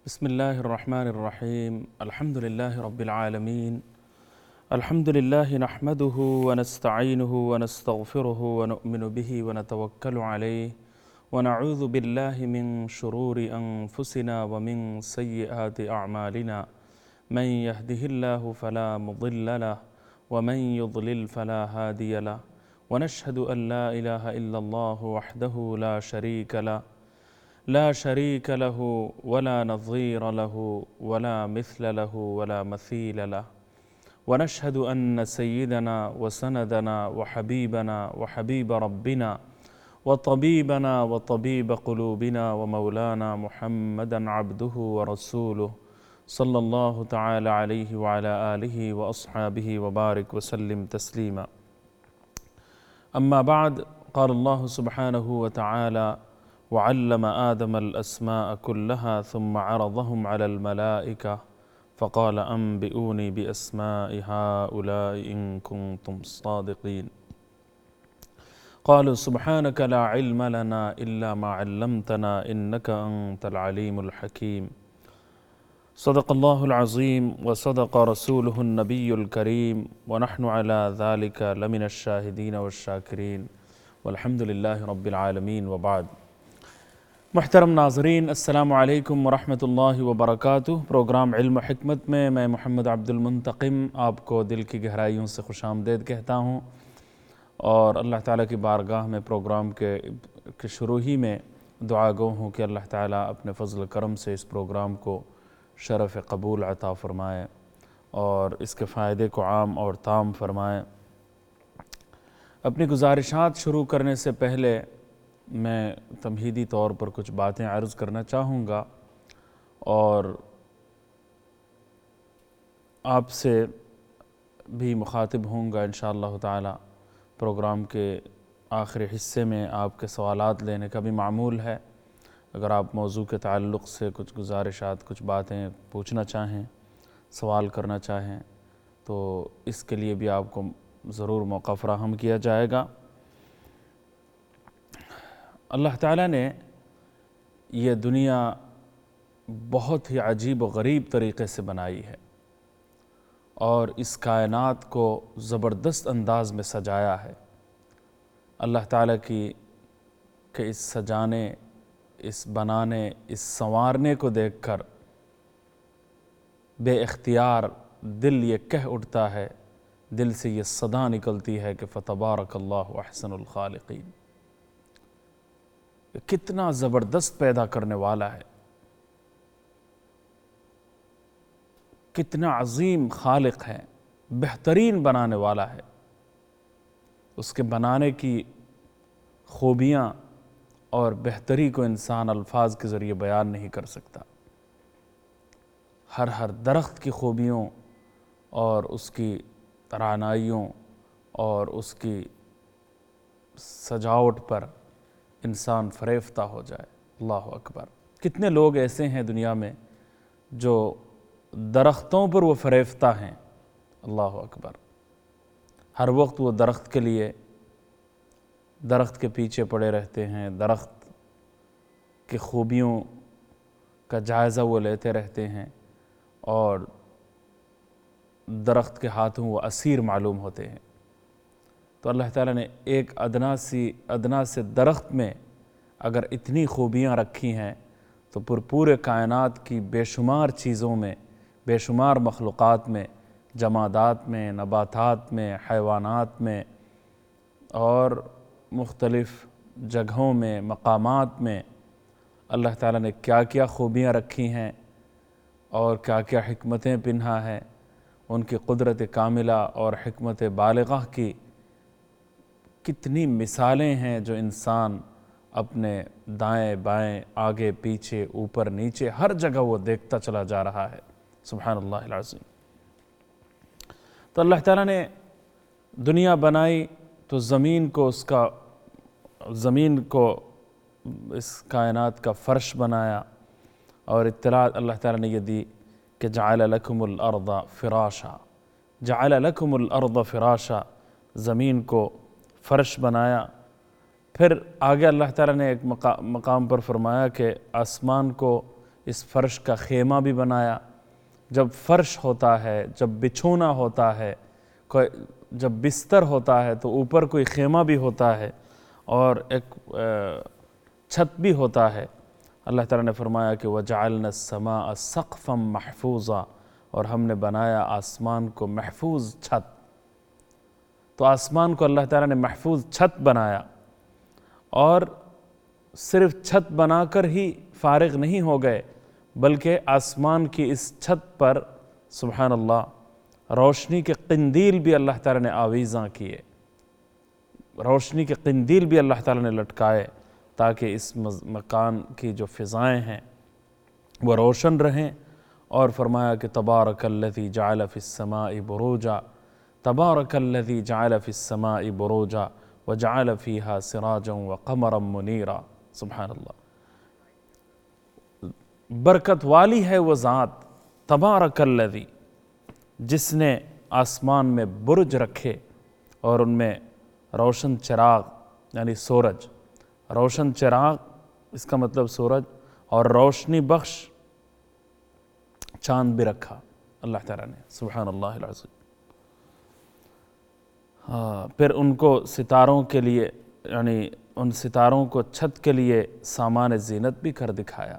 بسم الله الرحمن الرحيم. الحمد لله رب العالمين. الحمد لله نحمده ونستعينه ونستغفره ونؤمن به ونتوكل عليه ونعوذ بالله من شرور أنفسنا ومن سيئات أعمالنا. من يهده الله فلا مضل له ومن يضلل فلا هادي له، ونشهد أن لا إله إلا الله وحده لا شريك له ولا نظير له ولا مثل له ولا مثيل له، ونشهد أن سيدنا وسندنا وحبيبنا وحبيب ربنا وطبيبنا وطبيب قلوبنا ومولانا محمدا عبده ورسوله صلى الله تعالى عليه وعلى آله وأصحابه وبارك وسلم تسليما. أما بعد، قال الله سبحانه وتعالى: وعلم آدم الأسماء كلها ثم عرضهم على الملائكة فقال أنبئوني بأسماء هؤلاء إن كنتم صادقين. قالوا سبحانك لا علم لنا إلا ما علمتنا إنك أنت العليم الحكيم. صدق الله العظيم وصدق رسوله النبي الكريم، ونحن على ذلك لمن الشاهدين والشاكرين والحمد لله رب العالمين. وبعد. محترم ناظرین، السلام علیکم ورحمۃ اللہ وبرکاتہ۔ پروگرام علم و حکمت میں محمد عبد المنتقم آپ کو دل کی گہرائیوں سے خوش آمدید کہتا ہوں، اور اللہ تعالیٰ کی بارگاہ میں پروگرام کے شروع ہی میں دعا گو ہوں کہ اللہ تعالیٰ اپنے فضل و کرم سے اس پروگرام کو شرف قبول عطا فرمائے اور اس کے فائدے کو عام اور تام فرمائے۔ اپنی گزارشات شروع کرنے سے پہلے میں تمہیدی طور پر کچھ باتیں عرض کرنا چاہوں گا، اور آپ سے بھی مخاطب ہوں گا انشاءاللہ تعالی۔ پروگرام کے آخری حصے میں آپ کے سوالات لینے کا بھی معمول ہے۔ اگر آپ موضوع کے تعلق سے کچھ گزارشات، کچھ باتیں پوچھنا چاہیں، سوال کرنا چاہیں، تو اس کے لیے بھی آپ کو ضرور موقع فراہم کیا جائے گا۔ اللہ تعالیٰ نے یہ دنیا بہت ہی عجیب و غریب طریقے سے بنائی ہے، اور اس کائنات کو زبردست انداز میں سجایا ہے۔ اللہ تعالیٰ کی کہ اس سجانے، اس بنانے، اس سنوارنے کو دیکھ کر بے اختیار دل یہ کہہ اٹھتا ہے، دل سے یہ صدا نکلتی ہے کہ فتبارک اللہ احسن الخالقین۔ کتنا زبردست پیدا کرنے والا ہے، کتنا عظیم خالق ہے، بہترین بنانے والا ہے۔ اس کے بنانے کی خوبیاں اور بہتری کو انسان الفاظ کے ذریعے بیان نہیں کر سکتا۔ ہر درخت کی خوبیوں اور اس کی رعنائیوں اور اس کی سجاوٹ پر انسان فریفتہ ہو جائے۔ اللہ اکبر! کتنے لوگ ایسے ہیں دنیا میں جو درختوں پر وہ فریفتہ ہیں۔ اللہ اکبر! ہر وقت وہ درخت کے لیے، درخت کے پیچھے پڑے رہتے ہیں، درخت کی خوبیوں کا جائزہ وہ لیتے رہتے ہیں، اور درخت کے ہاتھوں وہ اسیر معلوم ہوتے ہیں۔ تو اللہ تعالیٰ نے ایک ادنا سے درخت میں اگر اتنی خوبیاں رکھی ہیں، تو پورے کائنات کی بے شمار چیزوں میں، بے شمار مخلوقات میں، جمادات میں، نباتات میں، حیوانات میں، اور مختلف جگہوں میں، مقامات میں اللہ تعالیٰ نے کیا کیا خوبیاں رکھی ہیں اور کیا کیا حکمتیں پنہا ہیں۔ ان کی قدرت کاملہ اور حکمت بالغہ کی کتنی مثالیں ہیں جو انسان اپنے دائیں بائیں، آگے پیچھے، اوپر نیچے، ہر جگہ وہ دیکھتا چلا جا رہا ہے۔ سبحان اللہ العظیم! تو اللہ تعالیٰ نے دنیا بنائی تو زمین کو اس کائنات کا فرش بنایا، اور اطلاع اللہ تعالیٰ نے یہ دی کہ جعل لکم الارض فراشا، جعل لکم الارض فراشا، زمین کو فرش بنایا۔ پھر آگے اللہ تعالیٰ نے ایک مقام پر فرمایا کہ آسمان کو اس فرش کا خیمہ بھی بنایا۔ جب فرش ہوتا ہے، جب بچھونا ہوتا ہے، جب بستر ہوتا ہے تو اوپر کوئی خیمہ بھی ہوتا ہے اور ایک چھت بھی ہوتا ہے۔ اللہ تعالیٰ نے فرمایا کہ وَجَعَلْنَا السَّمَاءَ سَقْفًا مَحْفُوظًا، اور ہم نے بنایا آسمان کو محفوظ چھت۔ تو آسمان کو اللہ تعالیٰ نے محفوظ چھت بنایا، اور صرف چھت بنا کر ہی فارغ نہیں ہو گئے، بلکہ آسمان کی اس چھت پر سبحان اللہ روشنی کے قندیل بھی اللہ تعالیٰ نے آویزاں کیے، روشنی کے قندیل بھی اللہ تعالیٰ نے لٹکائے، تاکہ اس مکان کی جو فضائیں ہیں وہ روشن رہیں۔ اور فرمایا کہ تبارک الذی جعل فی السماء بروجا، تبارک الذی جعل فی السماء بروجا وجعل فیہا سراجا وقمرا منیرا۔ سبحان اللہ، برکت والی ہے وہ ذات، تبارک الذی، جس نے آسمان میں برج رکھے اور ان میں روشن چراغ یعنی سورج، روشن چراغ اس کا مطلب سورج، اور روشنی بخش چاند بھی رکھا اللہ تعالیٰ نے، سبحان اللہ العظیم۔ پھر ان کو ستاروں کے لیے یعنی ان ستاروں کو چھت کے لیے سامان زینت بھی کر دکھایا،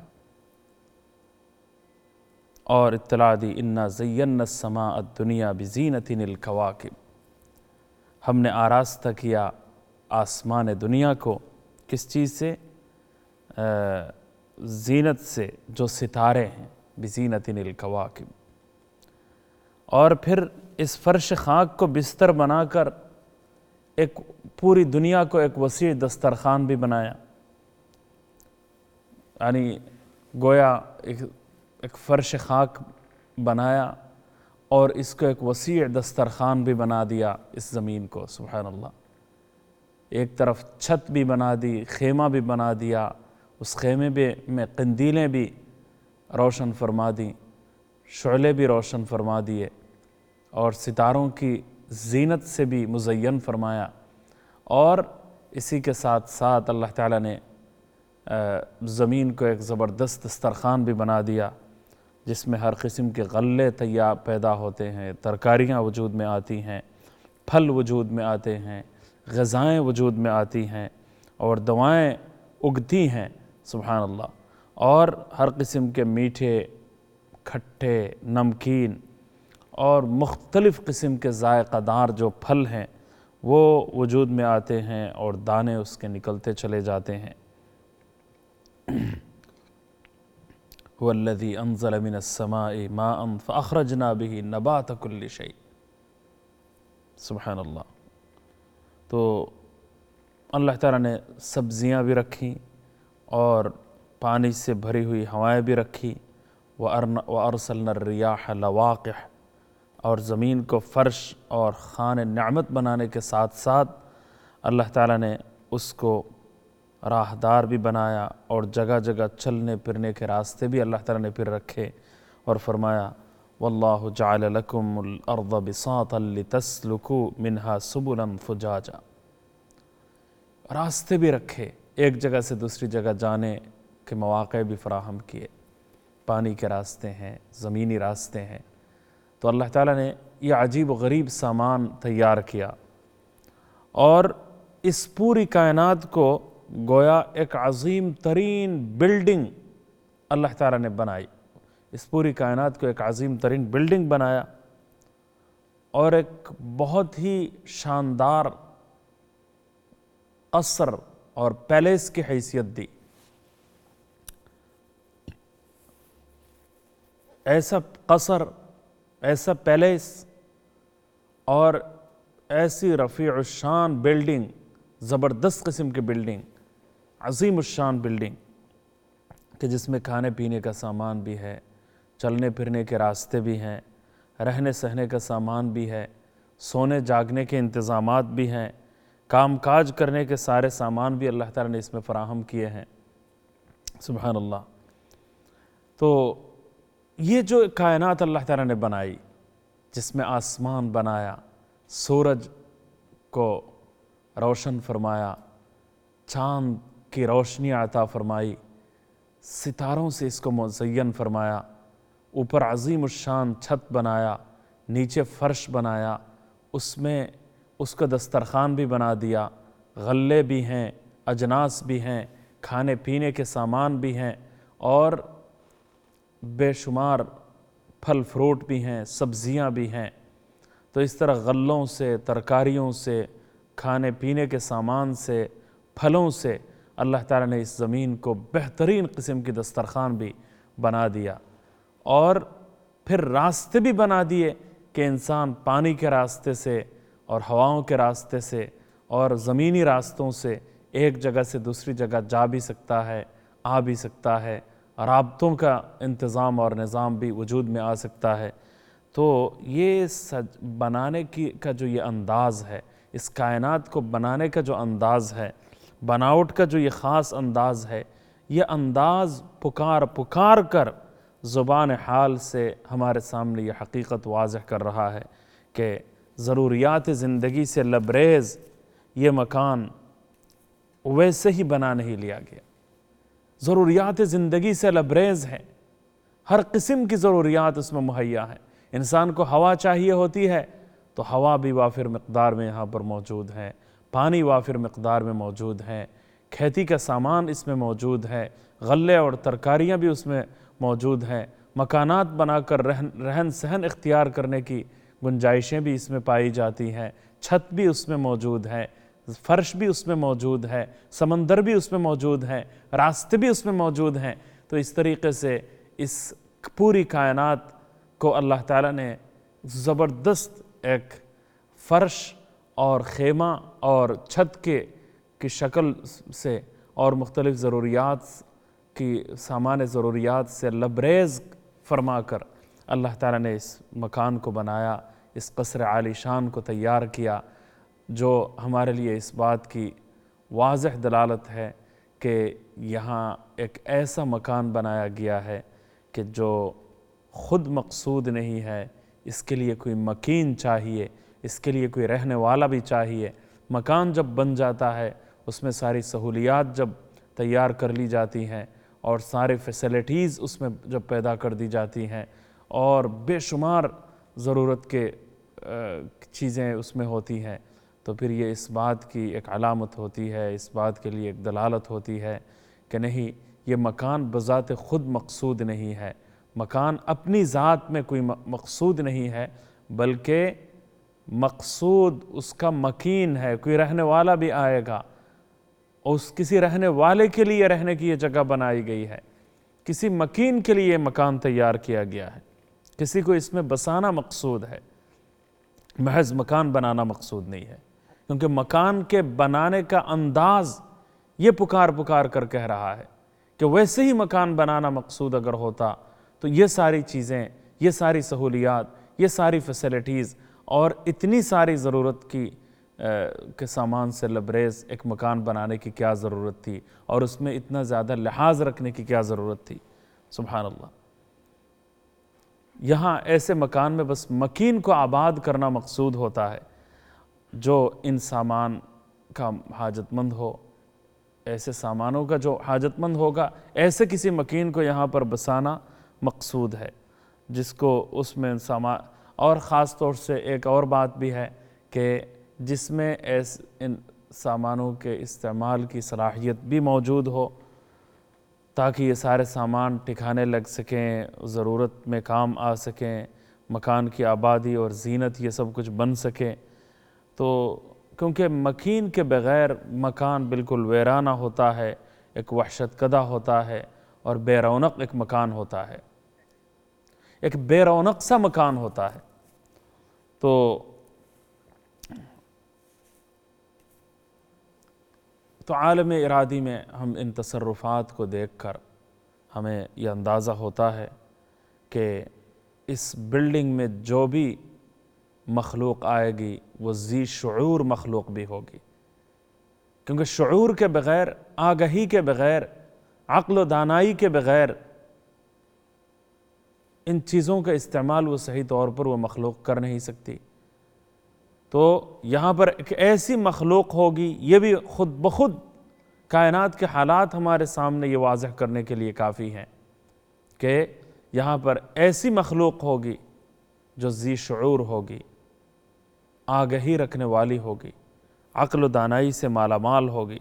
اور اطلاع دی انا زینا السماء الدنیا بزینت الکواکب، ہم نے آراستہ کیا آسمان دنیا کو کس چیز سے؟ زینت سے، جو ستارے ہیں، بزینت الکواکب۔ اور پھر اس فرش خاک کو بستر بنا کر ایک پوری دنیا کو ایک وسیع دسترخوان بھی بنایا، یعنی گویا ایک فرش خاک بنایا اور اس کو ایک وسیع دسترخوان بھی بنا دیا اس زمین کو، سبحان اللہ۔ ایک طرف چھت بھی بنا دی، خیمہ بھی بنا دیا، اس خیمے میں قندیلیں بھی روشن فرما دیں، شعلے بھی روشن فرما دیے، اور ستاروں کی زینت سے بھی مزین فرمایا۔ اور اسی کے ساتھ ساتھ اللہ تعالیٰ نے زمین کو ایک زبردست دسترخوان بھی بنا دیا، جس میں ہر قسم کے غلے تیار پیدا ہوتے ہیں، ترکاریاں وجود میں آتی ہیں، پھل وجود میں آتے ہیں، غذائیں وجود میں آتی ہیں، اور دوائیں اگتی ہیں، سبحان اللہ۔ اور ہر قسم کے میٹھے، کھٹے، نمکین اور مختلف قسم کے ذائقہ دار جو پھل ہیں وہ وجود میں آتے ہیں، اور دانے اس کے نکلتے چلے جاتے ہیں۔ هو الذی انزل من السماء ماء فاخرجنا به نبات كل شيء، سبحان اللہ۔ تو اللہ تعالیٰ نے سبزیاں بھی رکھیں اور پانی سے بھری ہوئی ہوائیں بھی رکھی، وَأَرْسَلْنَا الرِّيَاحَ لَوَاقِحَ، اور زمین کو فرش اور خان نعمت بنانے کے ساتھ ساتھ اللہ تعالیٰ نے اس کو راہدار بھی بنایا، اور جگہ جگہ چلنے پھرنے کے راستے بھی اللہ تعالیٰ نے پھر رکھے، اور فرمایا وَاللَّهُ جَعَلَ لَكُمُ الْأَرْضَ بِسَاطًا لِتَسْلُكُوا مِنْهَا سُبُلًا فُجَاجًا، راستے بھی رکھے، ایک جگہ سے دوسری جگہ جانے کے مواقع بھی فراہم کیے، پانی کے راستے ہیں، زمینی راستے ہیں۔ تو اللہ تعالیٰ نے یہ عجیب و غریب سامان تیار کیا، اور اس پوری کائنات کو گویا ایک عظیم ترین بلڈنگ اللہ تعالیٰ نے بنائی، اس پوری کائنات کو ایک عظیم ترین بلڈنگ بنایا، اور ایک بہت ہی شاندار قصر اور پیلیس کی حیثیت دی۔ ایسا قصر، ایسا پیلیس اور ایسی رفیع الشان بلڈنگ، زبردست قسم کی بلڈنگ، عظیم الشان بلڈنگ، کہ جس میں کھانے پینے کا سامان بھی ہے، چلنے پھرنے کے راستے بھی ہیں، رہنے سہنے کا سامان بھی ہے، سونے جاگنے کے انتظامات بھی ہیں، کام کاج کرنے کے سارے سامان بھی اللہ تعالیٰ نے اس میں فراہم کیے ہیں، سبحان اللہ۔ تو یہ جو کائنات اللہ تعالیٰ نے بنائی، جس میں آسمان بنایا، سورج کو روشن فرمایا، چاند کی روشنی عطا فرمائی، ستاروں سے اس کو مزین فرمایا، اوپر عظیم الشان چھت بنایا، نیچے فرش بنایا، اس میں اس کا دسترخوان بھی بنا دیا، غلے بھی ہیں، اجناس بھی ہیں، کھانے پینے کے سامان بھی ہیں، اور بے شمار پھل فروٹ بھی ہیں، سبزیاں بھی ہیں۔ تو اس طرح غلوں سے، ترکاریوں سے، کھانے پینے کے سامان سے، پھلوں سے اللہ تعالیٰ نے اس زمین کو بہترین قسم کی دسترخوان بھی بنا دیا، اور پھر راستے بھی بنا دیے کہ انسان پانی کے راستے سے اور ہواؤں کے راستے سے اور زمینی راستوں سے ایک جگہ سے دوسری جگہ جا بھی سکتا ہے، آ بھی سکتا ہے، رابطوں کا انتظام اور نظام بھی وجود میں آ سکتا ہے۔ تو یہ بنانے کا جو یہ انداز ہے، اس کائنات کو بنانے کا جو انداز ہے، بناوٹ کا جو یہ خاص انداز ہے، یہ انداز پکار کر زبان حال سے ہمارے سامنے یہ حقیقت واضح کر رہا ہے کہ ضروریات زندگی سے لبریز یہ مکان ویسے ہی بنا نہیں لیا گیا، ضروریات زندگی سے لبریز ہے، ہر قسم کی ضروریات اس میں مہیا ہیں۔ انسان کو ہوا چاہیے ہوتی ہے تو ہوا بھی وافر مقدار میں یہاں پر موجود ہے، پانی وافر مقدار میں موجود ہے، کھیتی کا سامان اس میں موجود ہے، غلے اور ترکاریاں بھی اس میں موجود ہیں، مکانات بنا کر رہن سہن اختیار کرنے کی گنجائشیں بھی اس میں پائی جاتی ہیں، چھت بھی اس میں موجود ہے، فرش بھی اس میں موجود ہے، سمندر بھی اس میں موجود ہے، راستے بھی اس میں موجود ہیں۔ تو اس طریقے سے اس پوری کائنات کو اللہ تعالیٰ نے زبردست ایک فرش اور خیمہ اور چھت کی شکل سے اور مختلف ضروریات کی سامان ضروریات سے لبریز فرما کر اللہ تعالیٰ نے اس مکان کو بنایا، اس قصر عالی شان کو تیار کیا، جو ہمارے لیے اس بات کی واضح دلالت ہے کہ یہاں ایک ایسا مکان بنایا گیا ہے کہ جو خود مقصود نہیں ہے، اس کے لیے کوئی مکین چاہیے، اس کے لیے کوئی رہنے والا بھی چاہیے۔ مکان جب بن جاتا ہے، اس میں ساری سہولیات جب تیار کر لی جاتی ہیں اور سارے فیسلٹیز اس میں جب پیدا کر دی جاتی ہیں اور بے شمار ضرورت کے چیزیں اس میں ہوتی ہیں، تو پھر یہ اس بات کی ایک علامت ہوتی ہے، اس بات کے لیے ایک دلالت ہوتی ہے کہ نہیں، یہ مکان بذات خود مقصود نہیں ہے، مکان اپنی ذات میں کوئی مقصود نہیں ہے، بلکہ مقصود اس کا مکین ہے، کوئی رہنے والا بھی آئے گا، اور کسی رہنے والے کے لیے رہنے کی یہ جگہ بنائی گئی ہے، کسی مکین کے لیے یہ مکان تیار کیا گیا ہے، کسی کو اس میں بسانا مقصود ہے، محض مکان بنانا مقصود نہیں ہے، کیونکہ مکان کے بنانے کا انداز یہ پکار کر کہہ رہا ہے کہ ویسے ہی مکان بنانا مقصود اگر ہوتا تو یہ ساری چیزیں، یہ ساری سہولیات، یہ ساری فیسلٹیز اور اتنی ساری ضرورت کے سامان سے لبریز ایک مکان بنانے کی کیا ضرورت تھی، اور اس میں اتنا زیادہ لحاظ رکھنے کی کیا ضرورت تھی۔ سبحان اللہ، یہاں ایسے مکان میں بس مکین کو آباد کرنا مقصود ہوتا ہے، جو ان سامان کا حاجت مند ہو، ایسے سامانوں کا جو حاجت مند ہوگا، ایسے کسی مکین کو یہاں پر بسانا مقصود ہے، جس کو اس میں سامان، اور خاص طور سے ایک اور بات بھی ہے کہ جس میں ان سامانوں کے استعمال کی صلاحیت بھی موجود ہو، تاکہ یہ سارے سامان ٹھکانے لگ سکیں، ضرورت میں کام آ سکیں، مکان کی آبادی اور زینت یہ سب کچھ بن سکے۔ تو کیونکہ مکین کے بغیر مکان بالکل ویرانہ ہوتا ہے، ایک وحشت کدہ ہوتا ہے، اور بے رونق ایک مکان ہوتا ہے، ایک بے رونق سا مکان ہوتا ہے۔ تو عالم ارادی میں ہم ان تصرفات کو دیکھ کر ہمیں یہ اندازہ ہوتا ہے کہ اس بلڈنگ میں جو بھی مخلوق آئے گی وہ ذی شعور مخلوق بھی ہوگی، کیونکہ شعور کے بغیر، آگہی کے بغیر، عقل و دانائی کے بغیر ان چیزوں کا استعمال وہ صحیح طور پر وہ مخلوق کر نہیں سکتی۔ تو یہاں پر ایک ایسی مخلوق ہوگی، یہ بھی خود بخود کائنات کے حالات ہمارے سامنے یہ واضح کرنے کے لیے کافی ہیں کہ یہاں پر ایسی مخلوق ہوگی جو ذی شعور ہوگی، آگہی رکھنے والی ہوگی، عقل و دانائی سے مالا مال ہوگی،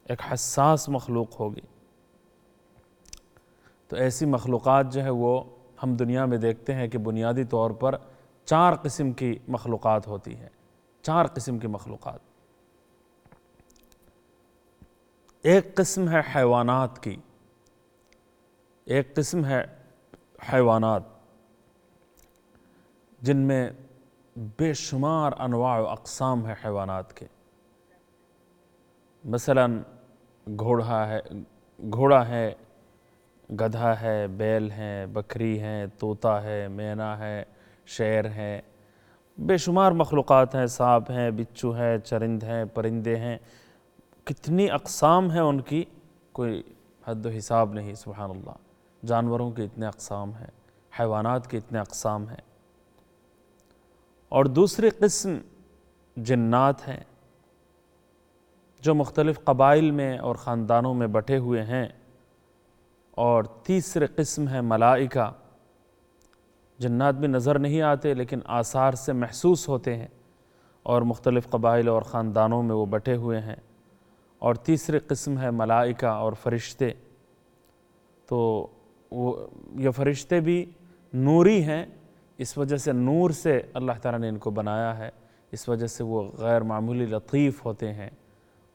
ایک حساس مخلوق ہوگی۔ تو ایسی مخلوقات جو ہے وہ ہم دنیا میں دیکھتے ہیں کہ بنیادی طور پر 4 قسم کی مخلوقات ہوتی ہیں، 4 قسم کی مخلوقات۔ ایک قسم ہے حیوانات کی، ایک قسم ہے حیوانات جن میں بے شمار انواع و اقسام ہے حیوانات کے۔ مثلا گھوڑا ہے، گدھا ہے، بیل ہے، بکری ہے، طوطا ہے، مینا ہے، شیر ہے، بے شمار مخلوقات ہیں، سانپ ہیں، بچھو ہے، چرند ہیں، پرندے ہیں، کتنی اقسام ہیں ان کی کوئی حد و حساب نہیں، سبحان اللہ۔ جانوروں کے اتنے اقسام ہیں، حیوانات کے اتنے اقسام ہیں۔ اور دوسری قسم جنات ہیں جو مختلف قبائل میں اور خاندانوں میں بٹے ہوئے ہیں۔ اور تیسری قسم ہے ملائکہ۔ جنات بھی نظر نہیں آتے لیکن آثار سے محسوس ہوتے ہیں اور مختلف قبائل اور خاندانوں میں وہ بٹے ہوئے ہیں۔ اور تیسری قسم ہے ملائکہ اور فرشتے۔ تو یہ فرشتے بھی نوری ہیں، اس وجہ سے نور سے اللہ تعالیٰ نے ان کو بنایا ہے، اس وجہ سے وہ غیر معمولی لطیف ہوتے ہیں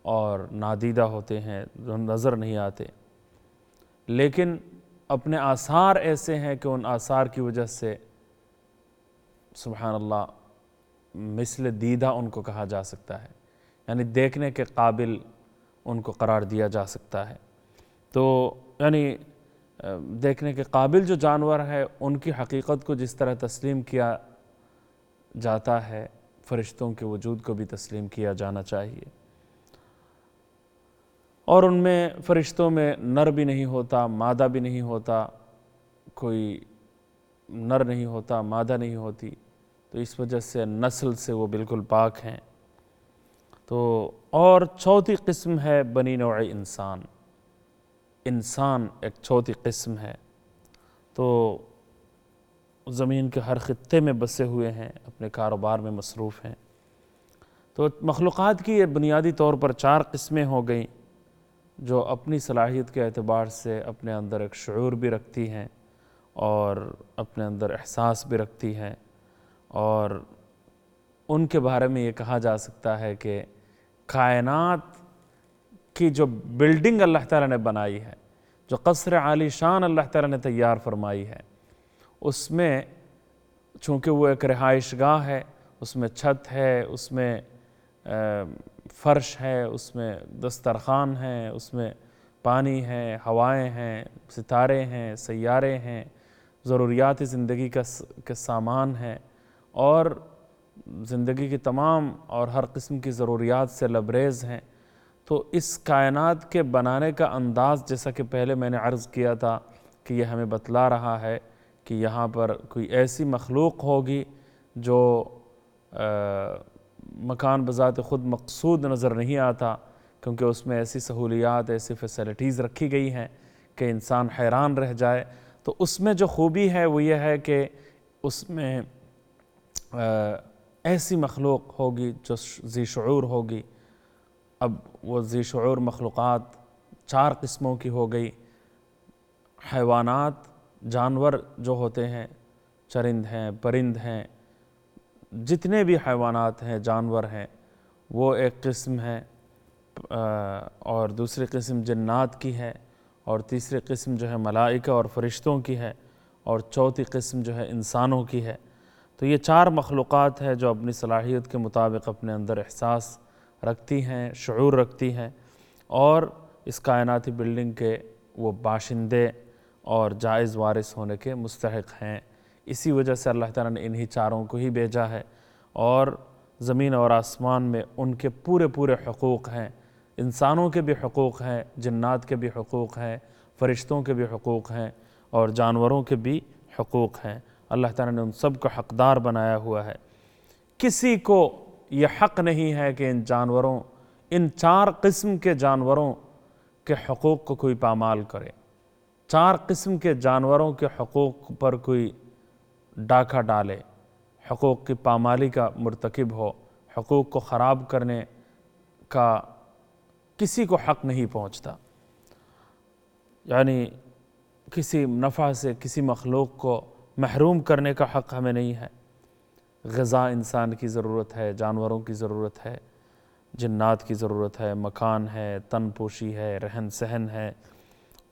اور نادیدہ ہوتے ہیں، نظر نہیں آتے، لیکن اپنے آثار ایسے ہیں کہ ان آثار کی وجہ سے سبحان اللہ مثل دیدہ ان کو کہا جا سکتا ہے، یعنی دیکھنے کے قابل ان کو قرار دیا جا سکتا ہے۔ تو یعنی دیکھنے کے قابل جو جانور ہے ان کی حقیقت کو جس طرح تسلیم کیا جاتا ہے، فرشتوں کے وجود کو بھی تسلیم کیا جانا چاہیے۔ اور ان میں فرشتوں میں نر بھی نہیں ہوتا، مادہ بھی نہیں ہوتا، کوئی نر نہیں ہوتا، مادہ نہیں ہوتی، تو اس وجہ سے نسل سے وہ بالکل پاک ہیں۔ تو اور چوتھی قسم ہے بنی نوع انسان۔ انسان ایک چوتھی قسم ہے، تو زمین کے ہر خطے میں بسے ہوئے ہیں، اپنے کاروبار میں مصروف ہیں۔ تو مخلوقات کی یہ بنیادی طور پر 4 قسمیں ہو گئیں جو اپنی صلاحیت کے اعتبار سے اپنے اندر ایک شعور بھی رکھتی ہیں اور اپنے اندر احساس بھی رکھتی ہیں، اور ان کے بارے میں یہ کہا جا سکتا ہے کہ کائنات کی جو بلڈنگ اللہ تعالیٰ نے بنائی ہے، جو قصر عالی شان اللہ تعالیٰ نے تیار فرمائی ہے، اس میں چونکہ وہ ایک رہائش گاہ ہے، اس میں چھت ہے، اس میں فرش ہے، اس میں دسترخوان ہے، اس میں پانی ہے، ہوائیں ہیں، ستارے ہیں، سیارے ہیں، ضروریات زندگی کے سامان ہیں، اور زندگی کی تمام اور ہر قسم کی ضروریات سے لبریز ہیں۔ تو اس کائنات کے بنانے کا انداز، جیسا کہ پہلے میں نے عرض کیا تھا کہ یہ ہمیں بتلا رہا ہے کہ یہاں پر کوئی ایسی مخلوق ہوگی جو مکان بذات خود مقصود نظر نہیں آتا، کیونکہ اس میں ایسی سہولیات، ایسی فیسلٹیز رکھی گئی ہیں کہ انسان حیران رہ جائے۔ تو اس میں جو خوبی ہے وہ یہ ہے کہ اس میں ایسی مخلوق ہوگی جو ذی شعور ہوگی۔ اب وہ ذی شعور مخلوقات 4 قسموں کی ہو گئی۔ حیوانات، جانور جو ہوتے ہیں، چرند ہیں، پرند ہیں، جتنے بھی حیوانات ہیں، جانور ہیں، وہ ایک قسم ہے، اور دوسری قسم جنات کی ہے، اور تیسری قسم جو ہے ملائکہ اور فرشتوں کی ہے، اور چوتھی قسم جو ہے انسانوں کی ہے۔ تو یہ 4 مخلوقات ہیں جو اپنی صلاحیت کے مطابق اپنے اندر احساس رکھتی ہیں، شعور رکھتی ہیں، اور اس کائناتی بلڈنگ کے وہ باشندے اور جائز وارث ہونے کے مستحق ہیں۔ اسی وجہ سے اللہ تعالیٰ نے انہی 4 کو ہی بھیجا ہے، اور زمین اور آسمان میں ان کے پورے پورے حقوق ہیں۔ انسانوں کے بھی حقوق ہیں، جنات کے بھی حقوق ہیں، فرشتوں کے بھی حقوق ہیں، اور جانوروں کے بھی حقوق ہیں۔ اللہ تعالیٰ نے ان سب کو حقدار بنایا ہوا ہے۔ کسی کو یہ حق نہیں ہے کہ ان 4 قسم کے جانوروں کے حقوق کو کوئی پامال کرے، 4 قسم کے جانوروں کے حقوق پر کوئی ڈاکہ ڈالے، حقوق کی پامالی کا مرتکب ہو، حقوق کو خراب کرنے کا کسی کو حق نہیں پہنچتا، یعنی کسی نفع سے کسی مخلوق کو محروم کرنے کا حق ہمیں نہیں ہے۔ غذا انسان کی ضرورت ہے، جانوروں کی ضرورت ہے، جنات کی ضرورت ہے، مکان ہے، تن پوشی ہے، رہن سہن ہے،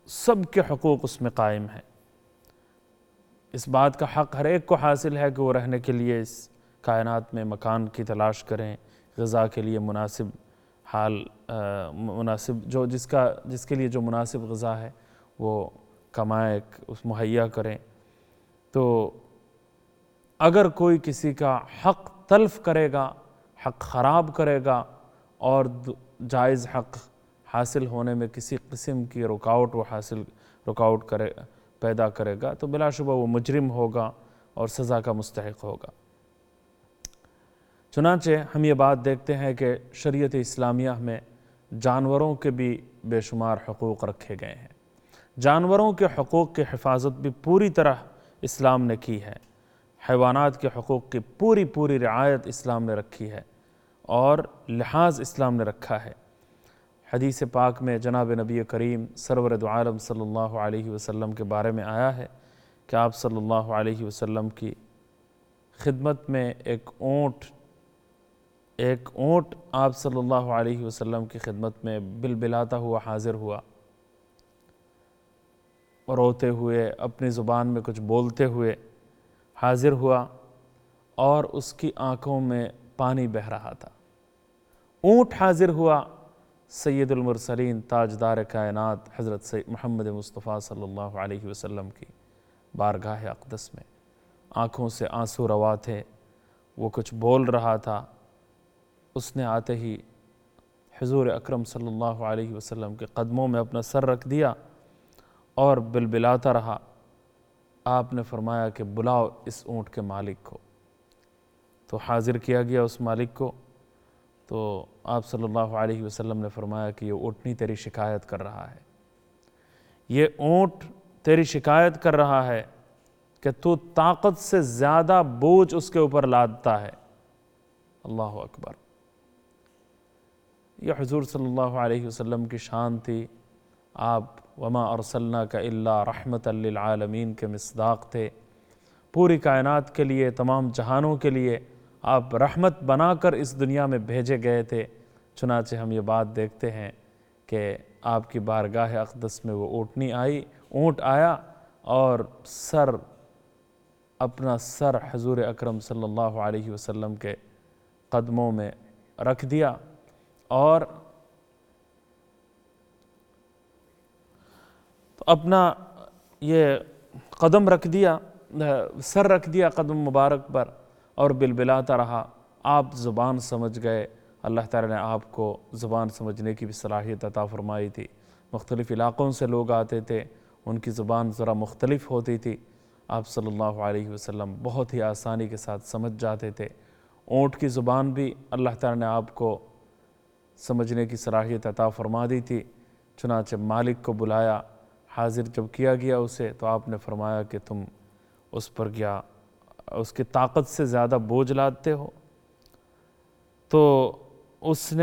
سب کے حقوق اس میں قائم ہیں۔ اس بات کا حق ہر ایک کو حاصل ہے کہ وہ رہنے کے لیے اس کائنات میں مکان کی تلاش کریں، غذا کے لیے مناسب جس کے لیے جو مناسب غذا ہے وہ کمائے، اس مہیا کریں۔ تو اگر کوئی کسی کا حق تلف کرے گا، حق خراب کرے گا اور جائز حق حاصل ہونے میں کسی قسم کی رکاوٹ پیدا کرے گا تو بلا شبہ وہ مجرم ہوگا اور سزا کا مستحق ہوگا۔ چنانچہ ہم یہ بات دیکھتے ہیں کہ شریعت اسلامیہ میں جانوروں کے بھی بے شمار حقوق رکھے گئے ہیں۔ جانوروں کے حقوق کی حفاظت بھی پوری طرح اسلام نے کی ہے، حیوانات کے حقوق کی پوری رعایت اسلام نے رکھی ہے اور لحاظ اسلام نے رکھا ہے۔ حدیث پاک میں جناب نبی کریم سرور دو عالم صلی اللہ علیہ وسلم کے بارے میں آیا ہے کہ آپ صلی اللہ علیہ وسلم کی خدمت میں ایک اونٹ آپ صلی اللہ علیہ وسلم کی خدمت میں بلبلاتا ہوا حاضر ہوا، روتے ہوئے، اپنی زبان میں کچھ بولتے ہوئے حاضر ہوا اور اس کی آنکھوں میں پانی بہہ رہا تھا۔ اونٹ حاضر ہوا سید المرسلین تاجدار کائنات حضرت محمد مصطفیٰ صلی اللہ علیہ وسلم کی بارگاہ اقدس میں، آنکھوں سے آنسو روا تھے، وہ کچھ بول رہا تھا۔ اس نے آتے ہی حضور اکرم صلی اللہ علیہ وسلم کے قدموں میں اپنا سر رکھ دیا اور بلبلاتا رہا۔ آپ نے فرمایا کہ بلاؤ اس اونٹ کے مالک کو، تو حاضر کیا گیا اس مالک کو۔ تو آپ صلی اللہ علیہ وسلم نے فرمایا کہ یہ اونٹنی تیری شکایت کر رہا ہے، یہ اونٹ تیری شکایت کر رہا ہے کہ تو طاقت سے زیادہ بوجھ اس کے اوپر لادتا ہے۔ اللہ اکبر! یہ حضور صلی اللہ علیہ وسلم کی شان تھی۔ آپ وما ارسلناک الا رحمۃ للعالمین کے مصداق تھے، پوری کائنات کے لیے، تمام جہانوں کے لیے آپ رحمت بنا کر اس دنیا میں بھیجے گئے تھے۔ چنانچہ ہم یہ بات دیکھتے ہیں کہ آپ کی بارگاہ اقدس میں وہ اونٹ آیا اور اپنا سر حضور اکرم صلی اللہ علیہ وسلم کے قدموں میں رکھ دیا اور اپنا یہ قدم رکھ دیا، سر رکھ دیا قدم مبارک پر اور بلبلاتا رہا۔ آپ زبان سمجھ گئے، اللہ تعالیٰ نے آپ کو زبان سمجھنے کی بھی صلاحیت عطا فرمائی تھی۔ مختلف علاقوں سے لوگ آتے تھے، ان کی زبان ذرا مختلف ہوتی تھی، آپ صلی اللہ علیہ وسلم بہت ہی آسانی کے ساتھ سمجھ جاتے تھے۔ اونٹ کی زبان بھی اللہ تعالیٰ نے آپ کو سمجھنے کی صلاحیت عطا فرما دی تھی۔ چنانچہ مالک کو بلایا، حاضر جب کیا گیا اسے، تو آپ نے فرمایا کہ تم اس پر کیا اس کی طاقت سے زیادہ بوجھ لاتے ہو؟ تو اس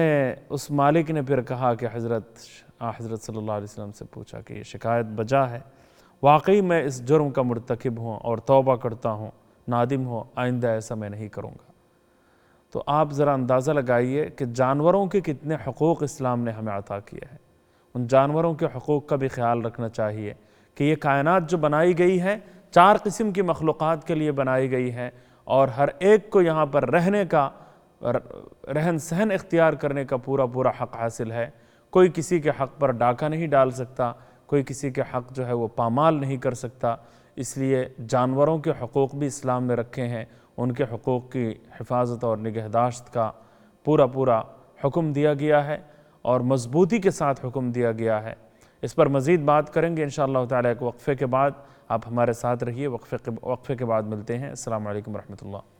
مالک نے پھر کہا کہ حضرت صلی اللہ علیہ وسلم سے پوچھا کہ یہ شکایت بجا ہے، واقعی میں اس جرم کا مرتکب ہوں اور توبہ کرتا ہوں، نادم ہوں، آئندہ ایسا میں نہیں کروں گا۔ تو آپ ذرا اندازہ لگائیے کہ جانوروں کے کتنے حقوق اسلام نے ہمیں عطا کیے ہیں۔ ان جانوروں کے حقوق کا بھی خیال رکھنا چاہیے کہ یہ کائنات جو بنائی گئی ہے 4 قسم کی مخلوقات کے لیے بنائی گئی ہے، اور ہر ایک کو یہاں پر رہنے کا، رہن سہن اختیار کرنے کا پورا حق حاصل ہے۔ کوئی کسی کے حق پر ڈاکہ نہیں ڈال سکتا، کوئی کسی کے حق جو ہے وہ پامال نہیں کر سکتا۔ اس لیے جانوروں کے حقوق بھی اسلام نے رکھے ہیں، ان کے حقوق کی حفاظت اور نگہداشت کا پورا حکم دیا گیا ہے اور مضبوطی کے ساتھ حکم دیا گیا ہے۔ اس پر مزید بات کریں گے انشاءاللہ تعالیٰ ایک وقفے کے بعد۔ آپ ہمارے ساتھ رہیے، وقفے کے بعد ملتے ہیں۔ السلام علیکم ورحمۃ اللہ۔